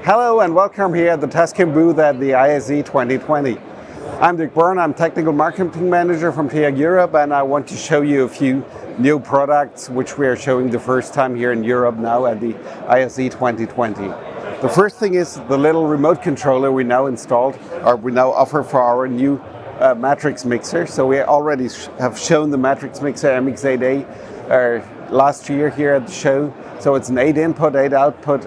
Hello and welcome here at the Tascam booth at the ISE 2020. I'm Dirk Born, I'm Technical Marketing Manager from TIAG Europe, and I want to show you a few new products which we are showing the first time here in Europe now at the ISE 2020. The first thing is the little remote controller we now installed, or we now offer for our new matrix mixer. So we already have shown the matrix mixer MX8A last year here at the show. So it's an 8 input, 8 output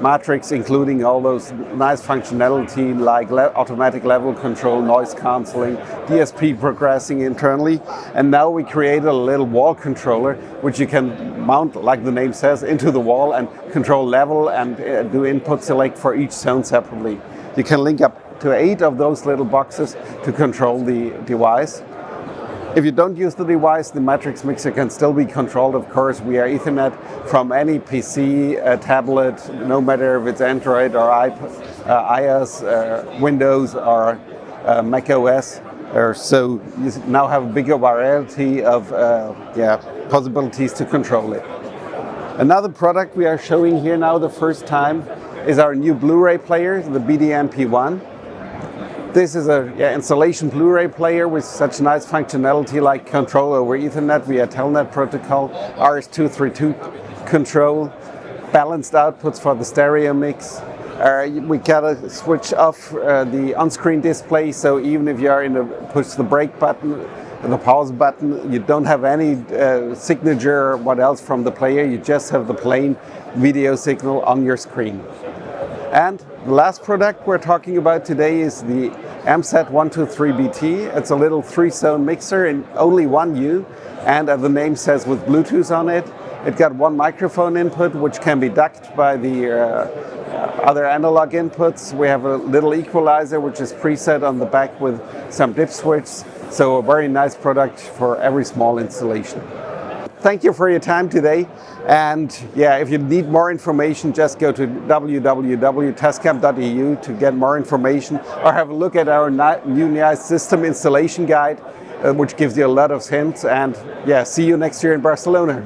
matrix, including all those nice functionality like automatic level control, noise cancelling, DSP progressing internally. And now we created a little wall controller which you can mount, like the name says, into the wall and control level and do input select for each zone separately. You can link up to 8 of those little boxes to control the device. If you don't use the device, the matrix mixer can still be controlled, of course, via Ethernet from any PC, tablet, no matter if it's Android or iOS, Windows or Mac OS. So you now have a bigger variety of possibilities to control it. Another product we are showing here now the first time is our new BluRay player, the BDMP1. This is an installation BluRay player with such nice functionality like control over Ethernet via Telnet protocol, RS-232 control, balanced outputs for the stereo mix. We gotta switch off the on-screen display, so even if you are push the brake button, the pause button, you don't have any signature or what else from the player, you just have the plain video signal on your screen. And the last product we're talking about today is the MZ123BT. It's a little 3-zone mixer in only one U, and as the name says, with Bluetooth on it. It got one microphone input which can be ducked by the other analog inputs. We have a little equalizer which is preset on the back with some dip switch. So a very nice product for every small installation. Thank you for your time today, and if you need more information, just go to www.tascam.eu to get more information, or have a look at our new nice system installation guide, which gives you a lot of hints. And see you next year in Barcelona.